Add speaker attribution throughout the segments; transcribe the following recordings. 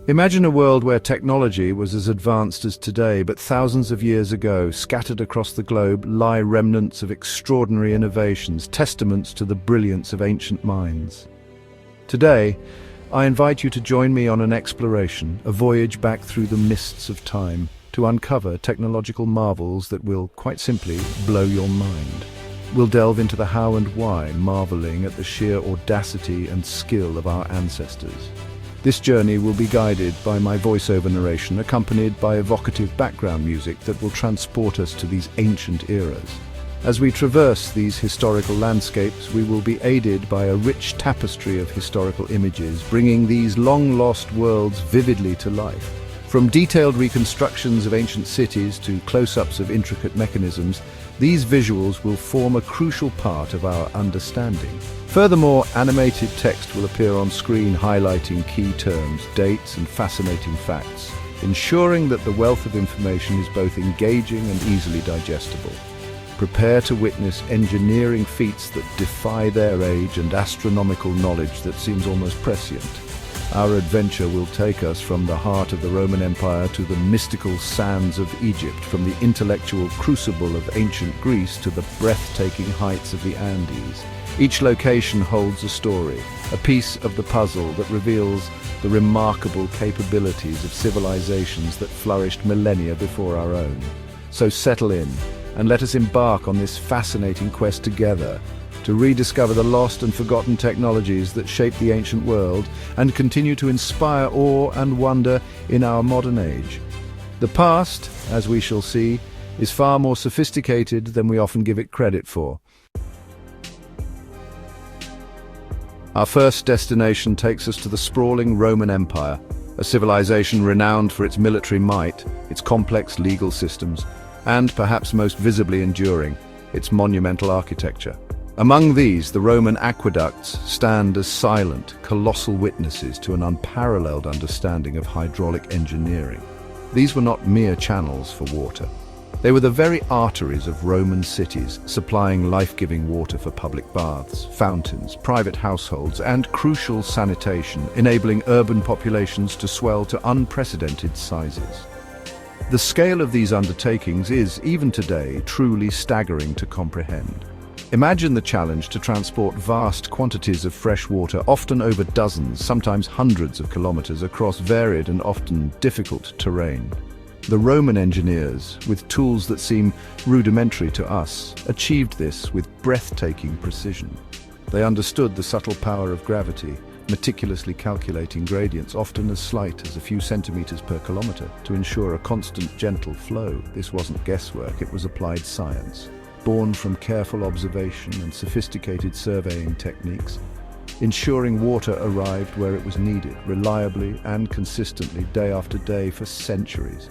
Speaker 1: Imagine a world where technology was as advanced as today, but thousands of years ago, scattered across the globe, lie remnants of extraordinary innovations, testaments to the brilliance of ancient minds. Today, I invite you to join me on an exploration, a voyage back through the mists of time, to uncover technological marvels that will, quite simply, blow your mind. We'll delve into the how and why, marveling at the sheer audacity and skill of our ancestors. This journey will be guided by my voiceover narration, accompanied by evocative background music that will transport us to these ancient eras. As we traverse these historical landscapes, we will be aided by a rich tapestry of historical images, bringing these long-lost worlds vividly to life. From detailed reconstructions of ancient cities to close-ups of intricate mechanisms, these visuals will form a crucial part of our understanding. Furthermore, animated text will appear on screen highlighting key terms, dates, and fascinating facts, ensuring that the wealth of information is both engaging and easily digestible. Prepare to witness engineering feats that defy their age and astronomical knowledge that seems almost prescient. Our adventure will take us from the heart of the Roman Empire to the mystical sands of Egypt, from the intellectual crucible of ancient Greece to the breathtaking heights of the Andes. Each location holds a story, a piece of the puzzle that reveals the remarkable capabilities of civilizations that flourished millennia before our own. So settle in and let us embark on this fascinating quest together, to rediscover the lost and forgotten technologies that shaped the ancient world and continue to inspire awe and wonder in our modern age. The past, as we shall see, is far more sophisticated than we often give it credit for. Our first destination takes us to the sprawling Roman Empire, a civilization renowned for its military might, its complex legal systems, and, perhaps most visibly enduring, its monumental architecture. Among these, the Roman aqueducts stand as silent, colossal witnesses to an unparalleled understanding of hydraulic engineering. These were not mere channels for water. They were the very arteries of Roman cities, supplying life-giving water for public baths, fountains, private households, and crucial sanitation, enabling urban populations to swell to unprecedented sizes. The scale of these undertakings is, even today, truly staggering to comprehend. Imagine the challenge to transport vast quantities of fresh water, often over dozens, sometimes hundreds of kilometers, across varied and often difficult terrain. The Roman engineers, with tools that seem rudimentary to us, achieved this with breathtaking precision. They understood the subtle power of gravity, meticulously calculating gradients, often as slight as a few centimeters per kilometer, to ensure a constant, gentle flow. This wasn't guesswork, it was applied science, born from careful observation and sophisticated surveying techniques, ensuring water arrived where it was needed, reliably and consistently, day after day, for centuries.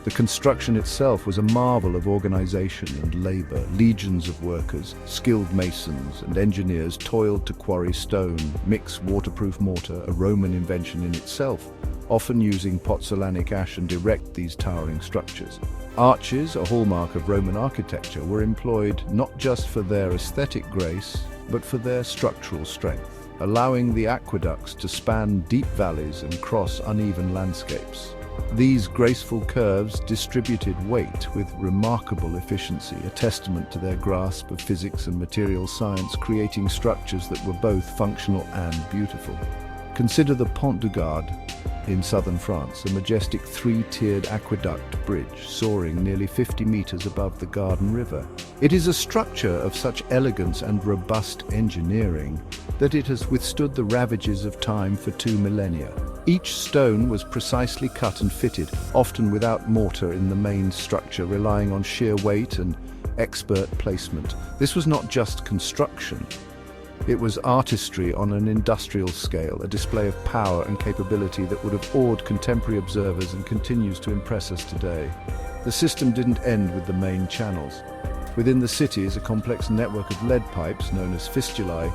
Speaker 1: The construction itself was a marvel of organization and labor. Legions of workers, skilled masons and engineers toiled to quarry stone, mix waterproof mortar, a Roman invention in itself, often using pozzolanic ash, and erect these towering structures. Arches, a hallmark of Roman architecture, were employed not just for their aesthetic grace, but for their structural strength, allowing the aqueducts to span deep valleys and cross uneven landscapes. These graceful curves distributed weight with remarkable efficiency, a testament to their grasp of physics and material science, creating structures that were both functional and beautiful. Consider the Pont du Gard in southern France, a majestic three-tiered aqueduct bridge soaring nearly 50 meters above the Garden River. It is a structure of such elegance and robust engineering that it has withstood the ravages of time for 2 millennia. Each stone was precisely cut and fitted, often without mortar in the main structure, relying on sheer weight and expert placement. This was not just construction. It was artistry on an industrial scale, a display of power and capability that would have awed contemporary observers and continues to impress us today. The system didn't end with the main channels. Within the cities, a complex network of lead pipes, known as fistulae,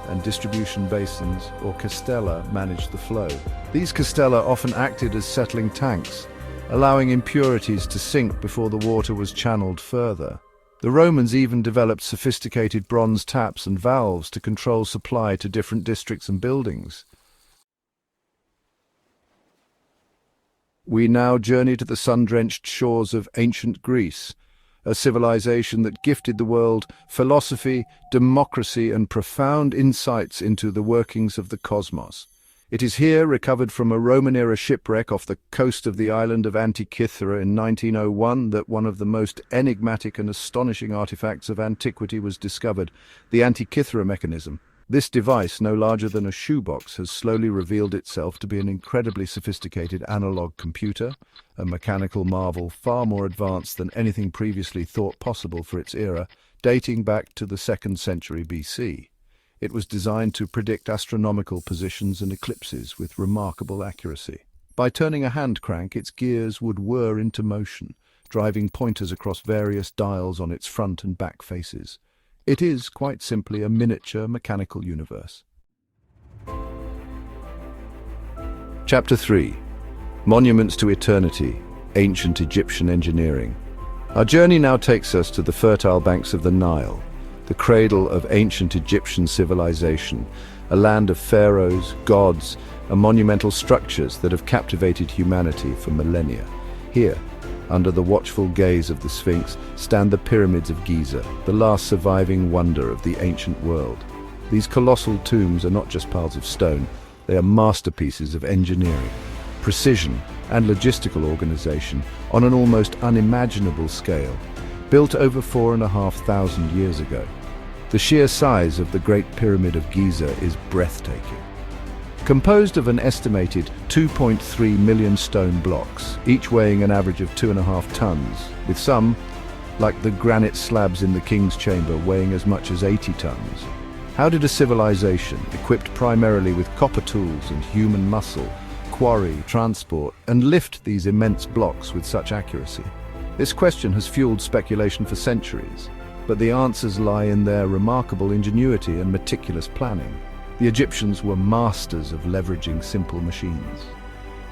Speaker 1: and distribution basins, or castella, managed the flow. These castella often acted as settling tanks, allowing impurities to sink before the water was channeled further. The Romans even developed sophisticated bronze taps and valves to control supply to different districts and buildings. We now journey to the sun-drenched shores of ancient Greece, a civilization that gifted the world philosophy, democracy, and profound insights into the workings of the cosmos. It is here, recovered from a Roman-era shipwreck off the coast of the island of Antikythera in 1901, that one of the most enigmatic and astonishing artifacts of antiquity was discovered, the Antikythera mechanism. This device, no larger than a shoebox, has slowly revealed itself to be an incredibly sophisticated analog computer, a mechanical marvel far more advanced than anything previously thought possible for its era, dating back to the 2nd century BC. It was designed to predict astronomical positions and eclipses with remarkable accuracy. By turning a hand crank, its gears would whir into motion, driving pointers across various dials on its front and back faces. It is, quite simply, a miniature mechanical universe. Chapter 3. Monuments to Eternity, Ancient Egyptian Engineering. Our journey now takes us to the fertile banks of the Nile, the cradle of ancient Egyptian civilization, a land of pharaohs, gods, and monumental structures that have captivated humanity for millennia. Here, under the watchful gaze of the Sphinx, stand the pyramids of Giza, the last surviving wonder of the ancient world. These colossal tombs are not just piles of stone, they are masterpieces of engineering, precision, and logistical organization on an almost unimaginable scale, built over 4,500 years ago. The sheer size of the Great Pyramid of Giza is breathtaking. Composed of an estimated 2.3 million stone blocks, each weighing an average of 2.5 tons, with some, like the granite slabs in the King's Chamber, weighing as much as 80 tons. How did a civilization, equipped primarily with copper tools and human muscle, quarry, transport, and lift these immense blocks with such accuracy? This question has fueled speculation for centuries, but the answers lie in their remarkable ingenuity and meticulous planning. The Egyptians were masters of leveraging simple machines.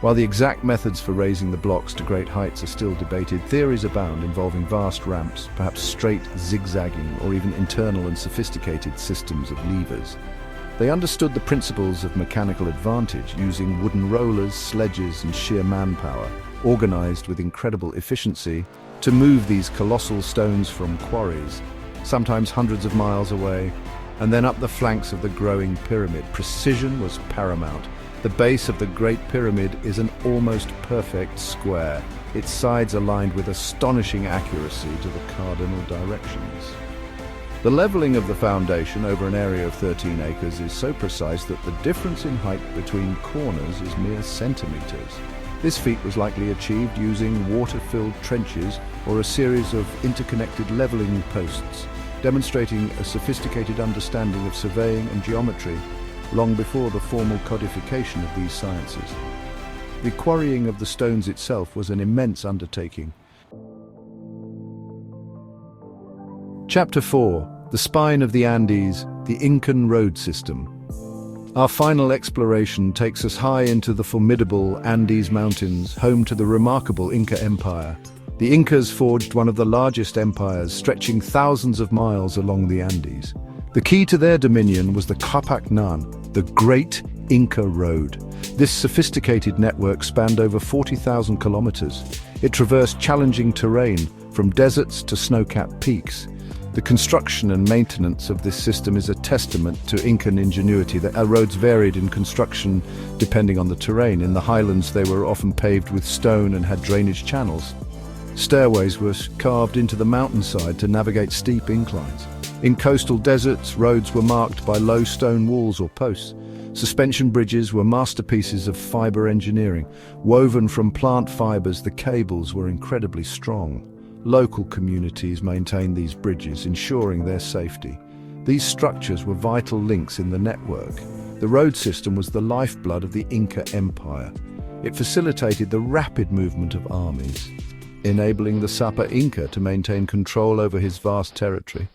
Speaker 1: While the exact methods for raising the blocks to great heights are still debated, theories abound involving vast ramps, perhaps straight, zigzagging, or even internal and sophisticated systems of levers. They understood the principles of mechanical advantage, using wooden rollers, sledges, and sheer manpower, organized with incredible efficiency, to move these colossal stones from quarries, sometimes hundreds of miles away, and then up the flanks of the growing pyramid. Precision was paramount. The base of the Great Pyramid is an almost perfect square, its sides aligned with astonishing accuracy to the cardinal directions. The leveling of the foundation over an area of 13 acres is so precise that the difference in height between corners is mere centimeters. This feat was likely achieved using water-filled trenches or a series of interconnected leveling posts, demonstrating a sophisticated understanding of surveying and geometry long before the formal codification of these sciences. The quarrying of the stones itself was an immense undertaking. Chapter 4. The Spine of the Andes, the Incan Road System. Our final exploration takes us high into the formidable Andes Mountains, home to the remarkable Inca Empire. The Incas forged one of the largest empires, stretching thousands of miles along the Andes. The key to their dominion was the Capacnan, the Great Inca Road. This sophisticated network spanned over 40,000 kilometers. It traversed challenging terrain, from deserts to snow-capped peaks. The construction and maintenance of this system is a testament to Incan ingenuity. The roads varied in construction depending on the terrain. In the highlands, they were often paved with stone and had drainage channels. Stairways were carved into the mountainside to navigate steep inclines. In coastal deserts, roads were marked by low stone walls or posts. Suspension bridges were masterpieces of fiber engineering. Woven from plant fibers, the cables were incredibly strong. Local communities maintained these bridges, ensuring their safety. These structures were vital links in the network. The road system was the lifeblood of the Inca Empire. It facilitated the rapid movement of armies, enabling the Sapa Inca to maintain control over his vast territory.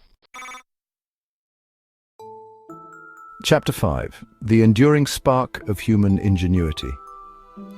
Speaker 1: Chapter 5. The Enduring Spark of Human Ingenuity.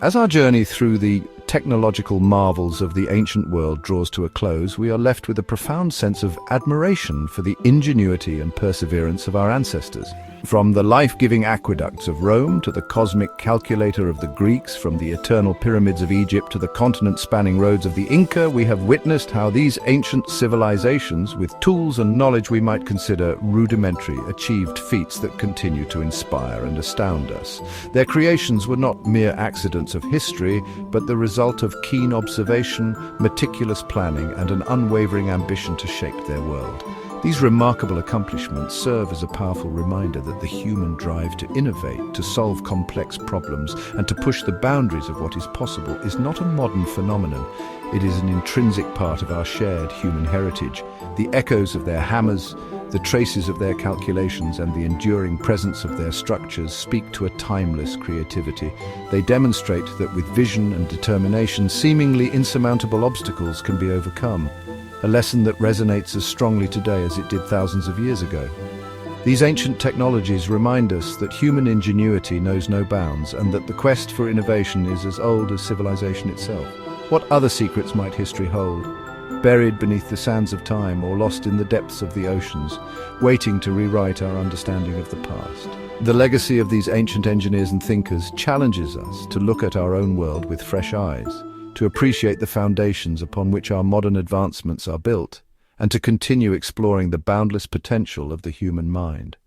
Speaker 1: As our journey through the technological marvels of the ancient world draws to a close, we are left with a profound sense of admiration for the ingenuity and perseverance of our ancestors. From the life-giving aqueducts of Rome to the cosmic calculator of the Greeks, from the eternal pyramids of Egypt to the continent-spanning roads of the Inca, we have witnessed how these ancient civilizations, with tools and knowledge we might consider rudimentary, achieved feats that continue to inspire and astound us. Their creations were not mere accidents of history, but the result of keen observation, meticulous planning, and an unwavering ambition to shape their world. These remarkable accomplishments serve as a powerful reminder that the human drive to innovate, to solve complex problems, and to push the boundaries of what is possible is not a modern phenomenon. It is an intrinsic part of our shared human heritage. The echoes of their hammers, the traces of their calculations, and the enduring presence of their structures speak to a timeless creativity. They demonstrate that with vision and determination, seemingly insurmountable obstacles can be overcome. A lesson that resonates as strongly today as it did thousands of years ago. These ancient technologies remind us that human ingenuity knows no bounds and that the quest for innovation is as old as civilization itself. What other secrets might history hold, buried beneath the sands of time or lost in the depths of the oceans, waiting to rewrite our understanding of the past? The legacy of these ancient engineers and thinkers challenges us to look at our own world with fresh eyes, to appreciate the foundations upon which our modern advancements are built, and to continue exploring the boundless potential of the human mind.